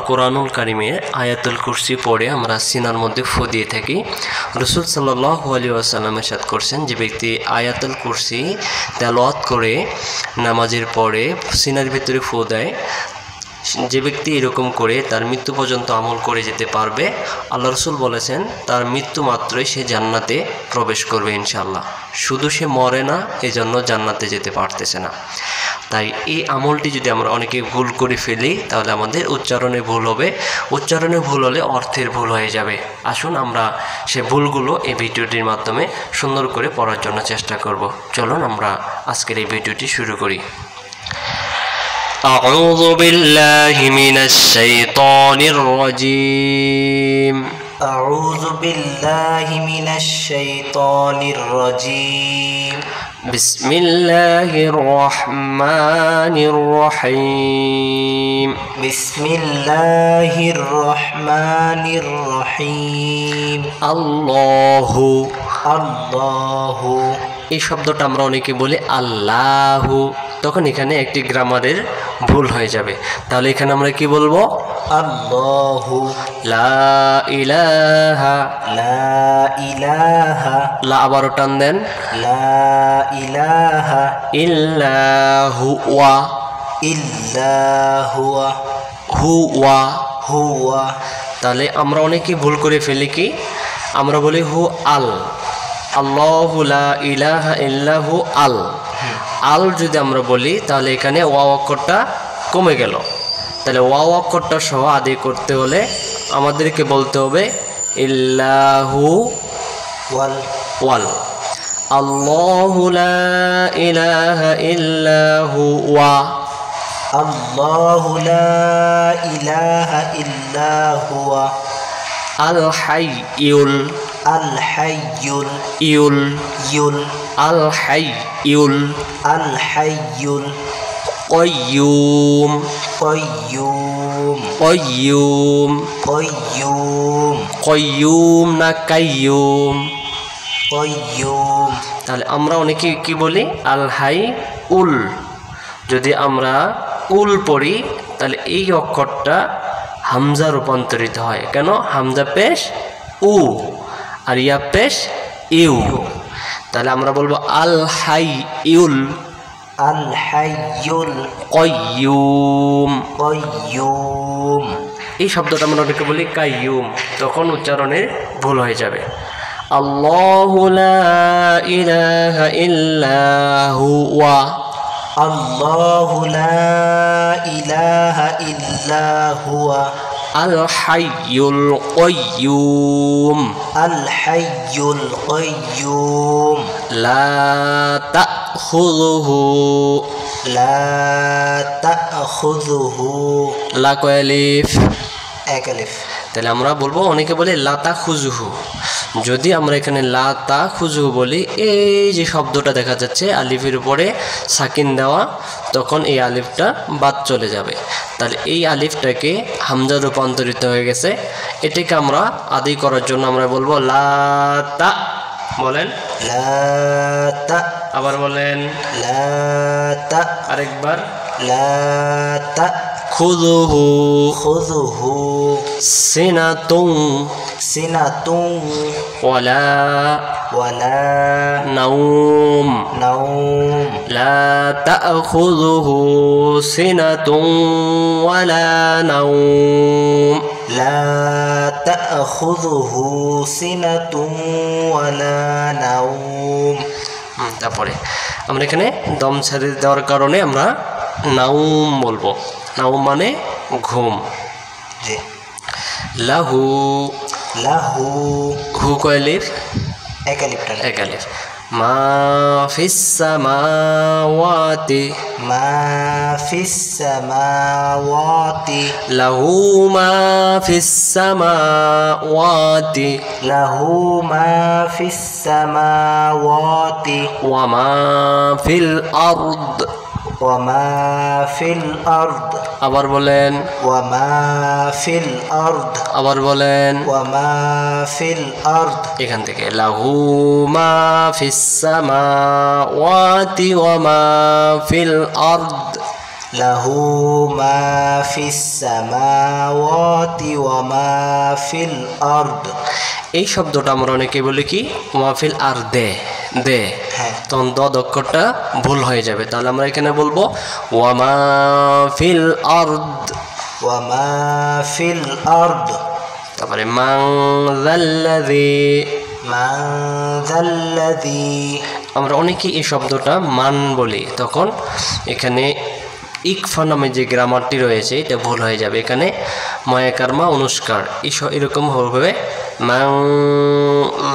কোরআনুল কারিমের আয়াতুল কুরসি পড়ে আমরা সিনার মধ্যে ফু দিয়ে থাকি। রাসূল সাল্লাল্লাহু আলাইহি ওয়াসাল্লাম ইরশাদ করছেন, যে ব্যক্তি আয়াতুল কুরসি তেলাওয়াত করে নামাজের পরে সিনার ভিতরে ফু দেয়, যে ব্যক্তি এরকম করে তার মৃত্যু পর্যন্ত আমল করে যেতে পারবে, আল্লাহ রসুল বলেছেন তার মৃত্যু মাত্রই সে জান্নাতে প্রবেশ করবে ইনশাআল্লাহ। শুধু সে মরে না, এজন্য জান্নাতে যেতে পারতেছে না। তাই এই আমলটি যদি আমরা অনেকে ভুল করে ফেলি, তাহলে আমাদের উচ্চারণে ভুল হবে, উচ্চারণে ভুল হলে অর্থের ভুল হয়ে যাবে। আসুন আমরা সে ভুলগুলো এই ভিডিওটির মাধ্যমে সুন্দর করে পড়ার জন্য চেষ্টা করব। চলুন আমরা আজকের এই ভিডিওটি শুরু করি। أعوذ بالله من الشيطان الرجيم أعوذ بالله من الشيطان الرجيم بسم الله الرحمن الرحيم بسم الله الرحمن الرحيم الله الله এই শব্দটা আমরা অনেকে বলি আল্লাহু, তখন এখানে একটি গ্রামারের ভুল হয়ে যাবে। তাহলে এখানে আমরা কি বলবো? আল্লাহু লা ইলাহা, লা ইলাহা, লা আবারও টান দেন, লা ইলাহা ইল্লাহু ওয়া, ইল্লা হুয়া। হুয়া। তাহলে আমরা অনেকে ভুল করে ফেলি, কি আমরা বলি হু আল, আল্লাহু লা ইলাহা ইল্লাহু আল। আল যদি আমরা বলি তাহলে এখানে ওয়াও অক্ষরটা কমে গেল। তাহলে ওয়াও অক্ষরটা সহ আদায় করতে হলে আমাদেরকে বলতে হবে ইল্লাহু ওয়াল ওয়াল, আল্লাহু লা ইলাহা ইল্লাহু ওয়া, আল্লাহু লা ইলাহা ইল্লা হুয়া, আল হাইয়ুল, আল হাইয়ুল, ইউল, ইউল, আল হাইয়ুল, আল হাইয়ুল, qayyum, qayyum, qayyum, qayyum, qayyum না কাইয়ুম। qayyum। তাহলে আমরা অনেকে কি বলি আল হাই উল, যদি আমরা উল পড়ি তাহলে এই অক্ষরটা হামজা রূপান্তরিত হয়। কেন? হামজা পেশ উ আর ইয়া পেশ ইউ। তাহলে আমরা বলবো আল হাই ইউল, আল হাইয়ুল, qayyum। qayyum। এই শব্দটা আমরা অনেকে বলি কাইয়ুম, তখন উচ্চারণের ভুল হয়ে যাবে। আল্লাহু লা ইলাহা ইল্লা হুয়া, আল্লাহু লা ইলাহা ইল্লা হুয়া, আল হাইয়ুল কাইয়ুম, আল হাইয়ুল কাইয়ুম, লা তাখুযুহু, লা তাখুযুহু, লা কয় আলিফ, এক আলিফ। তাহলে আমরা বলবো, অনেকে বলে লা তাখুযুহু। যদি আমরা এখানে লা তাখুযুহু বলি, এই যে শব্দটা দেখা যাচ্ছে আলিফের উপরে সাকিন দেওয়া, তখন এই আলিফটা বাদ চলে যাবে। তাহলে এই আলিফটাকে হামজা রূপান্তরিত হয়ে গেছে, এটাকে আমরা আদায় করার জন্য আমরা বলবো লা তা, বলেন লা তা, আবার বলেন লা তা, আরেকবার লা তা, খুযুহু, খুযুহু, সিনাতুন সিনাতুন, ওয়ালা ওয়ালা নাওম, নাওম, লা তাখুযুহু সিনাতুন ওয়ালা নাওম, লা তাখুযুহু সিনাতুন ওয়ালা নাওম। তারপরে আমরা এখানে দম ছেড়ে দেওয়ার কারণে আমরা নাওম বলবো। নাওম মানে ঘুম। জি। লাহু, লাহু, হু কয় আলিফ, এক আলিফ টান। এক আলিফ। মা ফিস সামাওয়াতি, মা ফিস সামাওয়াতি, লাহু মা ফিস সামাওয়াতি, লাহু মা ফিস সামাওয়াতি, ওয়া মা ফিল আরদ, ওয়া মা ফিল আরদ, আবার বলেন ওয়া মা ফিল আরদ, আবার বলেন ওয়া মা ফিল আরদ, এখান থেকে লাহু মা ফিস সামাওয়াতি ওয়া মা ফিল আরদ, লাহু মা ফিস সামাওয়াতি ওয়া মা ফিল আরদ। এই শব্দটা আমরা অনেকে বলি কি মাহফিল আর দে দে, তখন দ অক্ষরটা ভুল হয়ে যাবে। তাহলে আমরা এখানে বলবো ওয়া মা ফিল আরদ, ওয়া মা ফিল আরদ। তারপরে মান যাল্লাযী, মান যাল্লাযী। আমরা অনেকেই এই শব্দটা মান বলি, তখন এখানে ইকফা নামে যে গ্রামারটি রয়েছে এটা ভুল হয়ে যাবে। এখানে ময়াকারমা অনুষ্কার এরকম হবে মান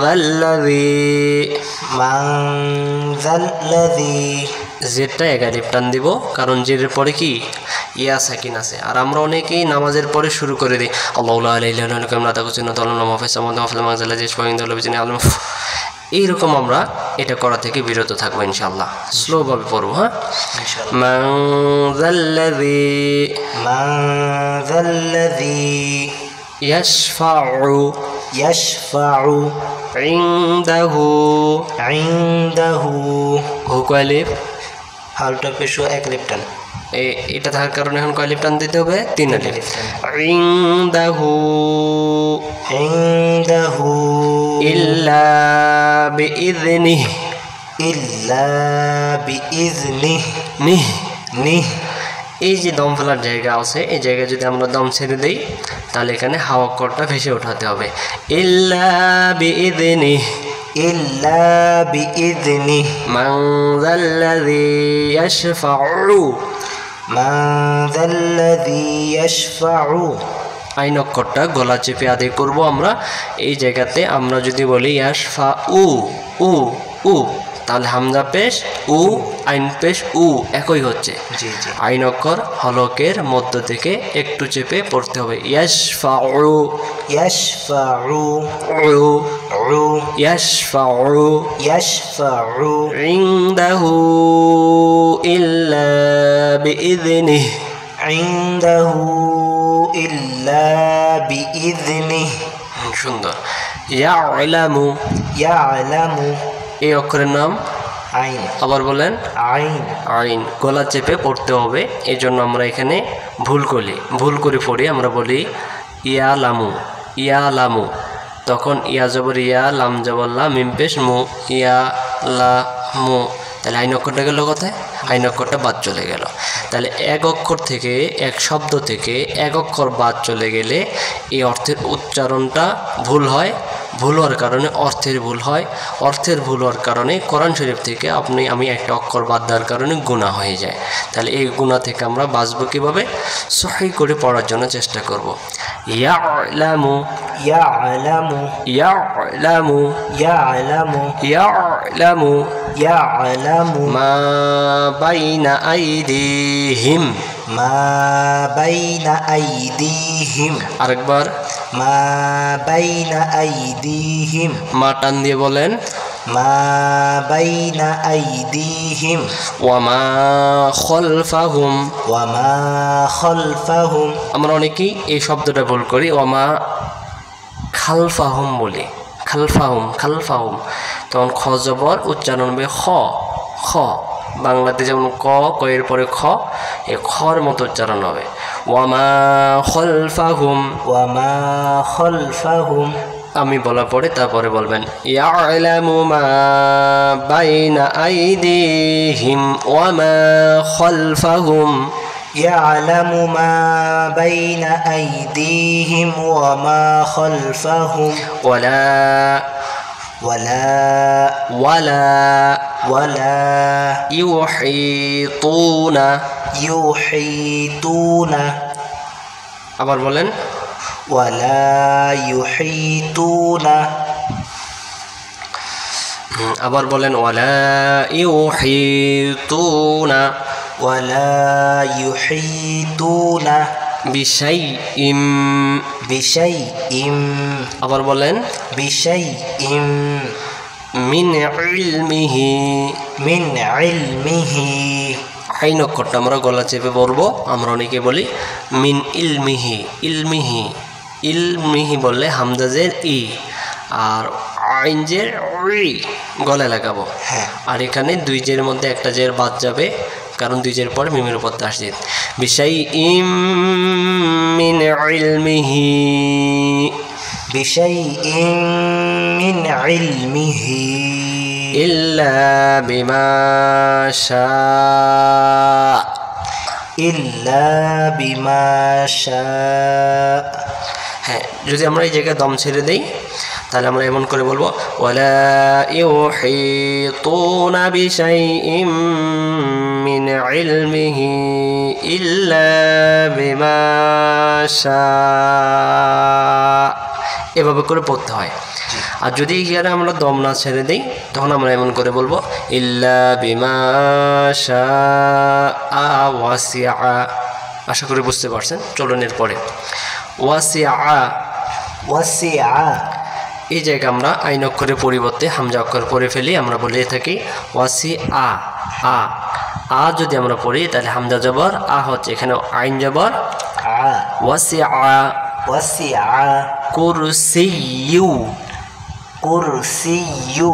যাল্লাযী, মান যাল্লাযী। জেরটা একালিফ টান দিব, কারণ জেরের পরে কি ইয়া সাকিন আছে। আর আমরা অনেকেই নামাজের পরে শুরু করে দিই আল্লাহু লা ইলাহা ইল্লা হুয়া কামলা তাকুসিন তাআলা মাফিস সামাওয়াতি ওয়া ফিল আরদি যাল্লাযী ইয়াশফা'উ বিইذনিহি আলিম। এইরকম আমরা এটা করা থেকে বিরত থাকবো ইনশাআল্লাহ। স্লোভাবে পড়বো, হ্যাঁ। মান যাল্লাযী, মান যাল্লাযী ইয়াশফা'উ, ইয়াশফা'উ ইনদাহু, ইনদাহু। হু কয়লিফ, হালটা পেশো এক লিপটান। এটা থাকার কারণে এখন কয়লিফ টান দিতে হবে? 3 আলিফ। ইনদাহু, ইনদাহু ইল্লা বিইذনিহি, ইল্লা বিইذনিহি, নিহ নিহ। এই যে দম ফেলার জায়গা আছে, এই জায়গায় যদি আমরা দম ছেড়ে দেই তাহলে এখানে হাওয়া অক্ষরটা ভেসে ওঠাতে হবে। ইল্লা বিইذনিহি, ইল্লা বিইذনিহি। মান যাল্লাযী ইয়াশফা'উ, মান যাল্লাযী ইয়াশফা'ু। আইন অক্ষরটা গলা চেপে আদায় করব আমরা। এই জায়গাতে আমরা যদি বলি ইয়াশফা'উ, উ উ, তাহলে হামজা পেশ উ, আইন পেশ উ একই হচ্ছে। জি জি। আইন অক্ষর হলকের মধ্য থেকে একটু চেপে পড়তে হবে। ইয়াশফা'উ, ইয়াশফা'ু, উ, উ, ইয়াশফা'উ, ইয়াশফা'ু ইনদাহু ইল্লা বিইذনিহি, ইনদাহু ইল্লা বিইذনিহি। সুন্দর। ইয়ালামু, ইয়ালামু। এই অক্ষরের নাম আইন। আবার বলেন আইন। আইন। গলা চেপে পড়তে হবে, এই জন্য আমরা এখানে ভুল করে পড়ি। আমরা বলি ইয়ালামু, ইয়ালামু, তখন ইয়া জবর ইয়া, লাম জবর লা, মিম পেশ মু, ইয়ালামু। তাহলে আইন অক্ষরটা গেল কোথায়? আইন অক্ষরটা বাদ চলে গেল। তাহলে এক অক্ষর থেকে, এক শব্দ থেকে এক অক্ষর বাদ চলে গেলে এই অর্থের উচ্চারণটা ভুল হয়। ভুল হওয়ার কারণে অর্থের ভুল হয়। অর্থের ভুল হওয়ার কারণে কোরআন শরীফ থেকে আমি একটা অক্ষর বাদ দেওয়ার কারণে গুনাহ হয়ে যায়। তাহলে এই গুনাহ থেকে আমরা বাঁচবো কীভাবে? সহিহ করে পড়ার জন্য চেষ্টা করব। ইয়ালামু, ইয়ালামু, ইয়ালামু, ইয়ালামু, ইয়ালামু, ইয়ালামু। মা বাইনা আইদিহিম, মা বাইনা আইদিহিম। আরেকবার মা বাইনা আইদিহিম। মা টান দিয়ে বলেন মা বাইনা আইদিহিম। ওয়া মা খলফাহুম, ওয়া মা খলফাহুম। আমরা অনেকেই এই শব্দটা ভুল করি, ওয়া মা খালফাহুম বলি। খালফাহুম, খালফাহুম, তখন খ জবর উচ্চারণ হবে খ, খ। বাংলাতে যেমন ক, কয়ের পরে খ, এই খর মতো উচ্চারণ হবে। ওয়া মা খলফাহুম, ওয়া মা খলফাহুম। আমি বলার পরে তারপরে বলবেন ইয়ালামু মা বাইনা আইদিহিম ওয়া মা খলফাহুম, ইয়ালামু মা বাইনা আইদিহিম ওয়া মা খলফাহুম। ওয়ালা ওয়ালা ওয়ালা ওয়ালা ইউহিতুনা, ইউহিতুনা। আবার বলেন ওয়ালা ইউহিতুনা। আবার বলেন ওয়ালা ইউহিতুনা, ওয়ালা ইউহিতুনা বিশাইইম, বিশাইইম। আবার বলেন বিশাইইম মিন ইলমিহি, মিন ইলমিহি। আইন অক্ষরটা আমরা গলা চেপে পড়বো। আমরা অনেকে বলি মিন ইলমিহি, ইলমিহি, ইলমিহি বললে হামজাজের ই আর আইন জের ই গলায় লাগাবো। হ্যাঁ। আর এখানে দুই জের মধ্যে একটা জের বাদ যাবে, কারণ দুই জের পরে মিমের উপর তাসদীদ। বিশাইইম মিন ইলমিহি, বিশাইইম মিন ইলমিহি ইল্লা বিমা শাআ, ইল্লা বিমা শাআ। হ্যাঁ, যদি আমরা এই জায়গায় দম ছেড়ে দেই তাহলে আমরা এমন করে বলবো ওয়ালা ইউহিতুনা বিশাইইম মিন ইলমিহি ইল্লা বিমা শাআ, এভাবে করে পড়তে হয়। আর যদি এখানে আমরা দম না ছেড়ে দিই তখন আমরা এমন করে বলবো ইল্লা বিমা শাআ ওয়াসিআ। আশা করি বুঝতে পারছেন। চলুন এরপরে ওয়াসিআ, ওয়াসিআ এই জায়গায় আমরা আইন অক্ষরের পরিবর্তে হামজা অক্ষর পড়ে ফেলি, আমরা বলে থাকি ওয়াসিআ। আ যদি আমরা পড়ি তাহলে হামজা জবর আ হচ্ছে, এখানে আইন জবর আ। ওয়াসিআ। ওয়াসিআ কুরসিয়্যু, কুরসিয়্যু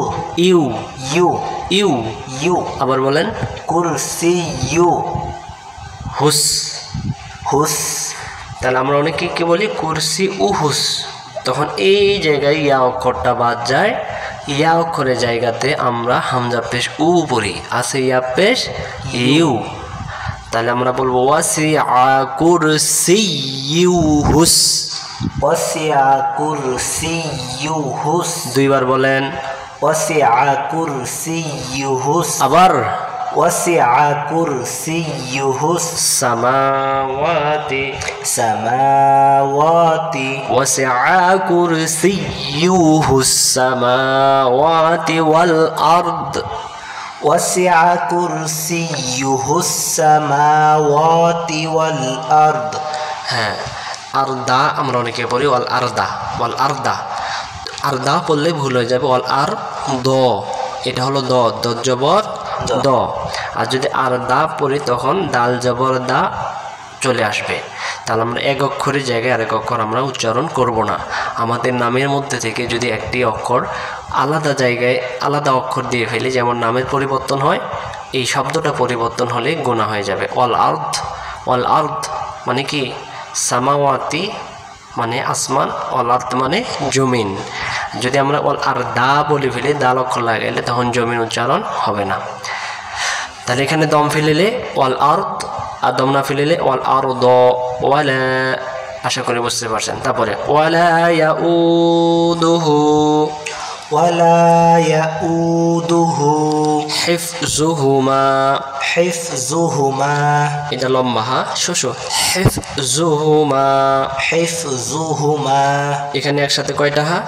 ইউ ইউ ইউ, ইউ আবার বলেন কুরসিয়্যু। হুস, হুস তাহলে আমরা অনেকে কি বলি কুরসি উহুস, তখন এই জায়গায় ইয়া অক্ষরটা বাদ যায়। ইয়া অক্ষরের জায়গাতে আমরা হামজা পেশ উ পড়ি, আছে ইয়া পেশ ইউ। তাহলে আমরা বলবো ওয়াসিআ কুরসিয়্যুহুস। ওয়াসিআ কুরসিয়্যুহুস। দুইবার বলেন ওয়াসিআ কুরসিয়্যুহুস। আবার ওয়াসিআ কুরসিয়্যুহুস সামাওয়াতি, সামাওয়াতি। ওয়াসিআ কুরসিয়্যুহুস সামাওয়াতি ওয়াল আরদ। ওয়াসিআ কুরসিয়্যুহুস সামাওয়াতি ওয়াল আরদ। হ্যাঁ, আরদা আমরা অনেকে পড়ি ওয়াল আরদা, ওয়াল আরদা। আরদা পড়লে ভুল হয়ে যাবে। ওয়াল আর দ, এটা হলো দ, দ জবর দ। আর যদি আরদা পড়ি তখন দাল জবর দা চলে আসবে। তাহলে আমরা এক অক্ষরের জায়গায় আরেক অক্ষর আমরা উচ্চারণ করব না। আমাদের নামের মধ্যে থেকে যদি একটি অক্ষর আলাদা জায়গায় আলাদা অক্ষর দিয়ে ফেলি, যেমন নামের পরিবর্তন হয়, এই শব্দটা পরিবর্তন হলে গুনাহ হয়ে যাবে। ওয়াল আরদ, ওয়াল আরদ মানে কি সামাওয়াতি মানে আসমান, ওয়াল আরদ মানে জমিন। যদি আমরা ওয়াল আর দা বলে ফেলি, দাল অক্ষর লাগাইলে তখন জমিন উচ্চারণ হবে না। তাহলে এখানে দম ফেলিলে ওয়াল আরদ, আর দম না ফেলিলে ওয়াল আরদ ওয়ালা। আশা করি বুঝতে পারছেন। তারপরে ওয়ালা ইয়াউদুহু, ওয়ালা ইয়াউদুহু হিফযুহুমা, হিফযুহুমা। এটা লম্বা হা, শোষো হিফযুহুমা। হিফযুহুমা এখানে একসাথে কয়টা হা?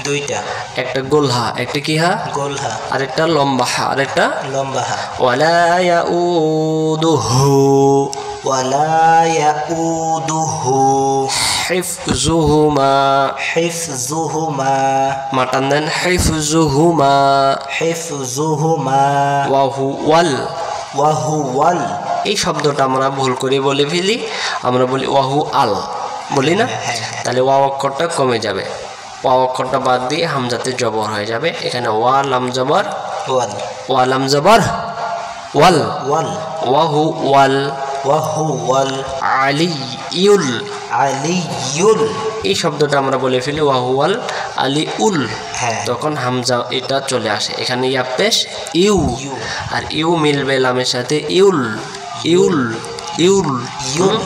দুইটা। একটা গোল হা, একটা কি হা, গোলহা, আরেকটা লম্বা হা, আরেকটা লম্বা হা। ওয়ালা ইয়াউদুহু ওয়ালা ইয়াউদুহু হিফযুহুমা। হিফযুহুমা মাটান দেন হিফযুহুমা। হিফযুহুমা ওয়াহু ওয়াল, ওয়াহুওয়াল। এই শব্দটা আমরা ভুল করে বলে ফেলি, আমরা বলি ওয়াহু আল, বলি না? তাহলে ওয়া অক্ষরটা কমে যাবে, ওয়া অক্ষরটা বাদ দিয়ে হামজাতে জবর হয়ে যাবে। এখানে ওয়া লাম জবর, ওয়াল ওয়া লাম জবর ওয়াল, ওয়াল ওয়াহু ওয়াল। ওয়াহুওয়াল আলিউল, আলিয়ুল। এই শব্দটা আমরা বলে ফেলি ওয়াহুয়াল আলিউল, হ্যাঁ। তখন হামজা এটা চলে আসে। এখানে ইয়া পেশ ইউ, ইউ। আর ইউ মিলবে লামের সাথে ইউল, ইউল ইউল ইউল।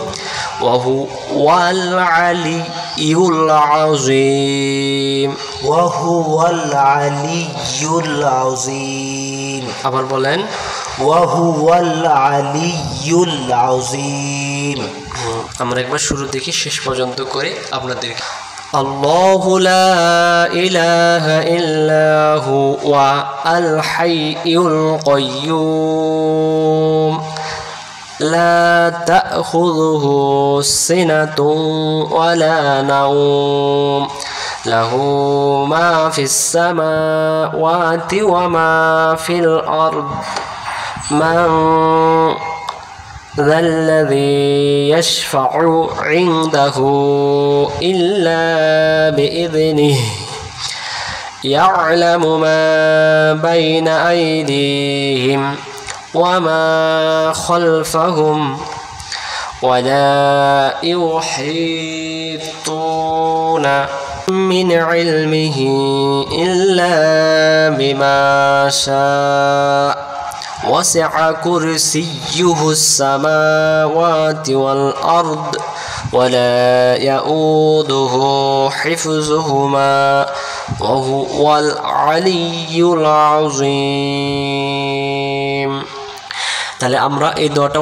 ওয়াহুয়াল আলিউল আযীম। ওয়াহুওয়াল আলিয়ুল আযীম। আবার বলেন ওয়াহুওয়াল আলিয়ুল আযীম। আমরা একবার শুরু থেকে শেষ পর্যন্ত করে আপনাদেরকে আল্লাহু লা ইলাহা ইল্লা হুয়া আল হাইয়ুল কাইয়্যুম লা তাখুযুহু সিনাতুন ওয়ালা নাওম লাহু মা ফিস সামাওয়াতি ওয়া মা ফিল আরদ মান ذا الذي يشفع عنده إلا بإذنه يعلم ما بين أيديهم وما خلفهم ولا يحيطون من علمه إلا بما شاء وسع كرسيه السماوات والأرض ولا يؤوده حفظهما وهو العلي العظيم তাহলে আমরা এই দোয়াটা